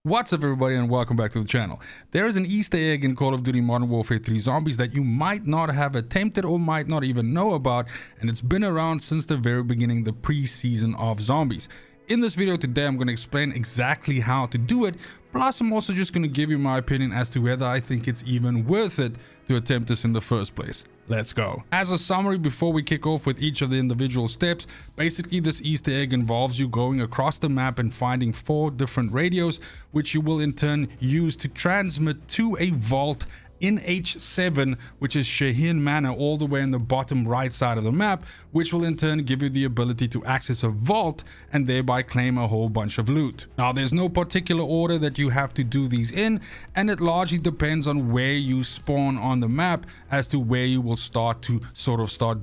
What's up everybody and welcome back to the channel. There is an Easter egg in Call of Duty MW3 Zombies that you might not have attempted or might not even know about, and it's been around since the very beginning, the pre-season of Zombies. In this video today I'm going to explain exactly how to do it, plus I'm also just going to give you my opinion as to whether I think it's even worth it to attempt this in the first place. Let's go. As a summary before we kick off with each of the individual steps, basically this Easter egg involves you going across the map and finding 4 different radios, which you will in turn use to transmit to a vault in H7, which is Shaheen Manor, all the way in the bottom right side of the map, which will in turn give you the ability to access a vault and thereby claim a whole bunch of loot. Now there's no particular order that you have to do these in, and it largely depends on where you spawn on the map as to where you will start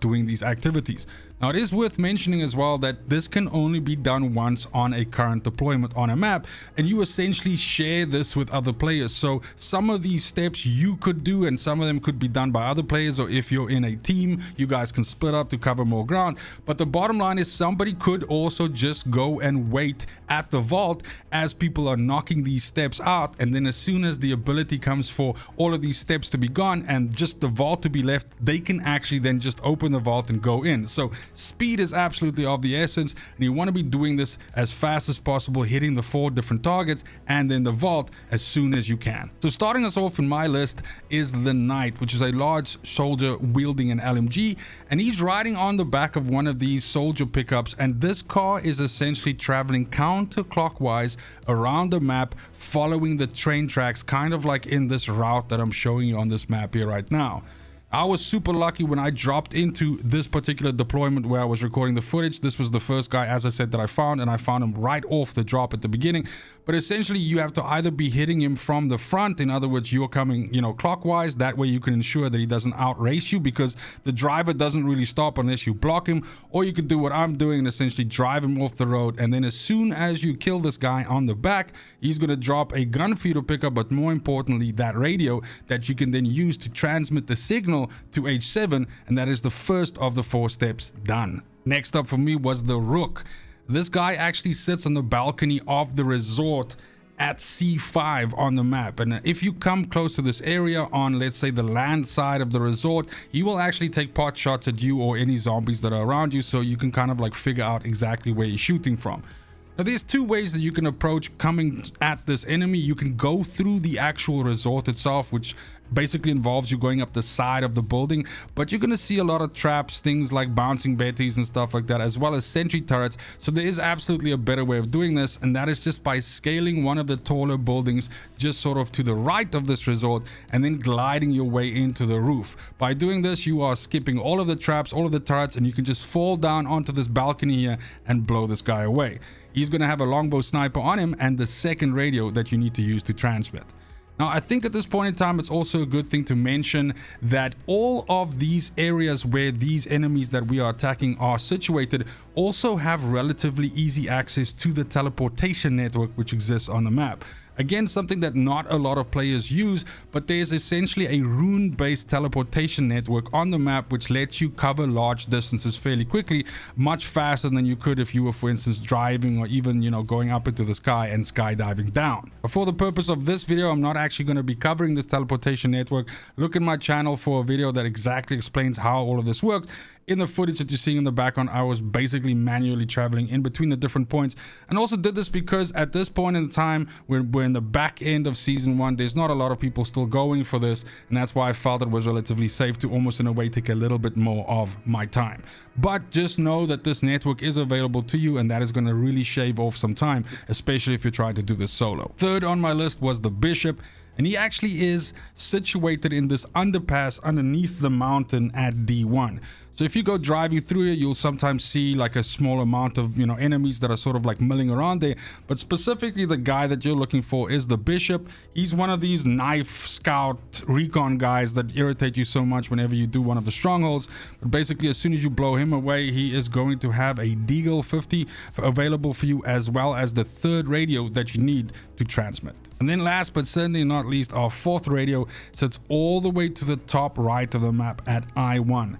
doing these activities. Now it is worth mentioning as well that this can only be done once on a current deployment on a map, and you essentially share this with other players. So some of these steps you could do and some of them could be done by other players, or if you're in a team you guys can split up to cover more ground. But the bottom line is somebody could also just go and wait at the vault as people are knocking these steps out, and then as soon as the ability comes for all of these steps to be gone and just the vault to be left, they can actually then just open the vault and go in. So speed is absolutely of the essence, and you want to be doing this as fast as possible, hitting the 4 different targets and then the vault as soon as you can. So starting us off in my list is the Knight, which is a large soldier wielding an LMG, and he's riding on the back of one of these soldier pickups, and this car is essentially traveling counterclockwise around the map, following the train tracks, kind of like in this route that I'm showing you on this map here right now. I was super lucky when I dropped into this particular deployment where I was recording the footage. This was the first guy, as I said, that I found, and I found him right off the drop at the beginning. But essentially you have to either be hitting him from the front, in other words you're coming clockwise, that way you can ensure that he doesn't outrace you, because the driver doesn't really stop unless you block him. Or you could do what I'm doing and essentially drive him off the road, and then as soon as you kill this guy on the back, he's going to drop a gun for you to pick up, but more importantly that radio that you can then use to transmit the signal to H7, and that is the first of the 4 steps done. Next up for me was the Rook. This guy actually sits on the balcony of the resort at C5 on the map, and if you come close to this area on, let's say, the land side of the resort, he will actually take pot shots at you or any zombies that are around you, so you can kind of like figure out exactly where he's shooting from. Now there's 2 ways that you can approach coming at this enemy. You can go through the actual resort itself, which basically involves you going up the side of the building, but you're going to see a lot of traps, things like bouncing betties and stuff like that, as well as sentry turrets. So there is absolutely a better way of doing this, and that is just by scaling one of the taller buildings just sort of to the right of this resort and then gliding your way into the roof. By doing this you are skipping all of the traps, all of the turrets, and you can just fall down onto this balcony here and blow this guy away. He's going to have a longbow sniper on him and the second radio that you need to use to transmit. Now I think at this point in time it's also a good thing to mention that all of these areas where these enemies that we are attacking are situated also have relatively easy access to the teleportation network which exists on the map. Again, something that not a lot of players use, but there's essentially a rune-based teleportation network on the map which lets you cover large distances fairly quickly, much faster than you could if you were, for instance, driving or even, going up into the sky and skydiving down. But for the purpose of this video, I'm not actually going to be covering this teleportation network. Look at my channel for a video that exactly explains how all of this works. In the footage that you're seeing in the background, I was basically manually traveling in between the different points, and also did this because at this point in time we're in the back end of season 1. There's not a lot of people still going for this, and that's why I felt it was relatively safe to almost in a way take a little bit more of my time. But just know that this network is available to you, and that is going to really shave off some time, especially if you're trying to do this solo. Third on my list was the Bishop, and he actually is situated in this underpass underneath the mountain at D1. So if you go driving through it, you'll sometimes see like a small amount of, enemies that are sort of like milling around there. But specifically the guy that you're looking for is the Bishop. He's one of these knife scout recon guys that irritate you so much whenever you do one of the strongholds. But basically as soon as you blow him away, he is going to have a Deagle 50 available for you, as well as the 3rd radio that you need to transmit. And then last but certainly not least, our 4th radio sits all the way to the top right of the map at I1.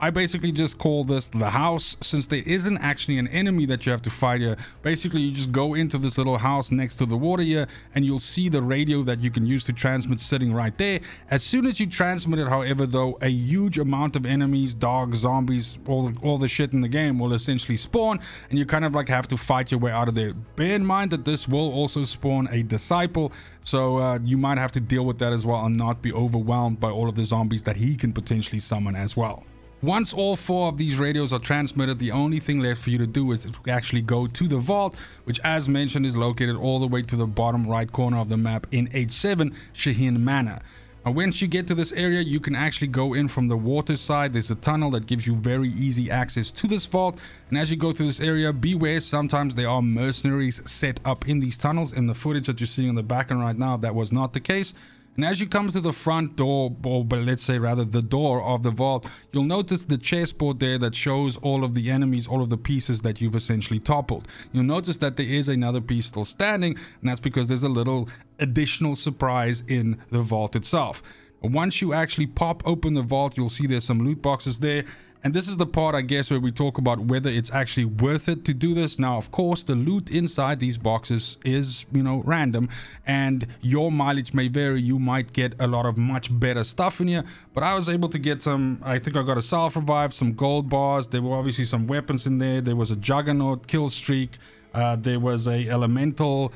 I basically just call this the house, since there isn't actually an enemy that you have to fight here. Basically, you just go into this little house next to the water here, and you'll see the radio that you can use to transmit sitting right there. As soon as you transmit it, however, though, a huge amount of enemies, dogs, zombies, all the shit in the game will essentially spawn, and you kind of like have to fight your way out of there. Bear in mind that this will also spawn a disciple, so you might have to deal with that as well and not be overwhelmed by all of the zombies that he can potentially summon as well. Once all 4 of these radios are transmitted, the only thing left for you to do is to actually go to the vault, which as mentioned is located all the way to the bottom right corner of the map in H7 Shaheen Manor. Now once you get to this area, you can actually go in from the water side. There's a tunnel that gives you very easy access to this vault, and as you go through this area, beware, sometimes there are mercenaries set up in these tunnels. In the footage that you're seeing in the background right now, that was not the case. And as you come to the front door, or let's say rather the door of the vault, you'll notice the chessboard there that shows all of the enemies, all of the pieces that you've essentially toppled. You'll notice that there is another piece still standing, and that's because there's a little additional surprise in the vault itself. Once you actually pop open the vault, you'll see there's some loot boxes there. And this is the part, I guess, where we talk about whether it's actually worth it to do this. Now, of course, the loot inside these boxes is, random, and your mileage may vary. You might get a lot of much better stuff in here, but I was able to get some. I think I got a self revive, some gold bars. There were obviously some weapons in there. There was a juggernaut kill streak. There was a elemental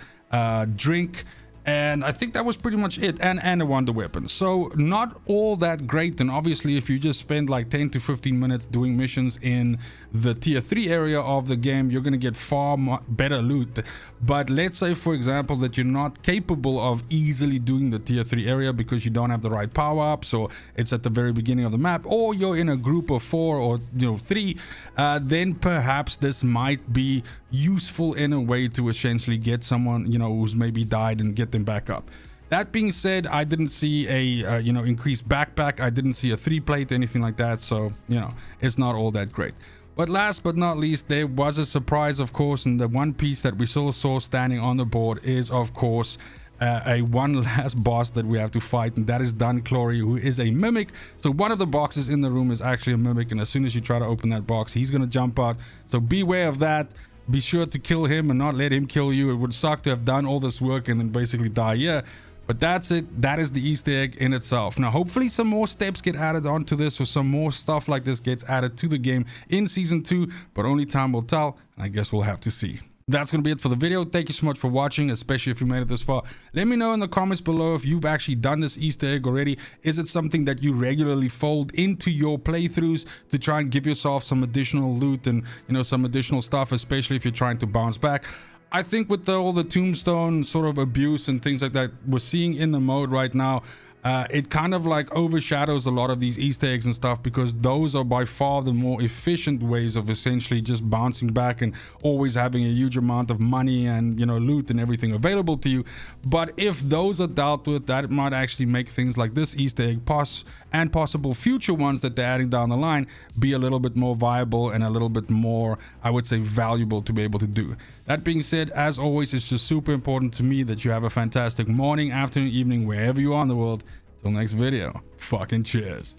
drink. And I think that was pretty much it, and a wonder weapon. So not all that great. And obviously if you just spend like 10 to 15 minutes doing missions in the tier 3 area of the game, you're going to get far better loot. But let's say, for example, that you're not capable of easily doing the tier 3 area because you don't have the right power-ups, or it's at the very beginning of the map, or you're in a group of 4 or 3, then perhaps this might be useful in a way to essentially get someone who's maybe died and get them back up. That being said, I didn't see a increased backpack. I didn't see a 3-plate, anything like that, so it's not all that great. But last but not least, there was a surprise, of course, and the one piece that we still saw standing on the board is, of course, a one last boss that we have to fight, and that is Dun Clory, who is a mimic. So one of the boxes in the room is actually a mimic, and as soon as you try to open that box, he's going to jump out. So beware of that. Be sure to kill him and not let him kill you. It would suck to have done all this work and then basically die here. But that's it. That is the Easter egg in itself. Now, hopefully some more steps get added onto this, or some more stuff like this gets added to the game in Season 2, but only time will tell, and I guess we'll have to see. That's going to be it for the video. Thank you so much for watching, especially if you made it this far. Let me know in the comments below if you've actually done this Easter egg already. Is it something that you regularly fold into your playthroughs to try and give yourself some additional loot and, some additional stuff, especially if you're trying to bounce back? I think with all the tombstone sort of abuse and things like that we're seeing in the mode right now, it kind of like overshadows a lot of these Easter eggs and stuff, because those are by far the more efficient ways of essentially just bouncing back and always having a huge amount of money and loot and everything available to you. But if those are dealt with, that might actually make things like this Easter egg and possible future ones that they're adding down the line be a little bit more viable and a little bit more, I would say, valuable to be able to do. That being said, as always, it's just super important to me that you have a fantastic morning, afternoon, evening, wherever you are in the world. Till next video, fucking cheers.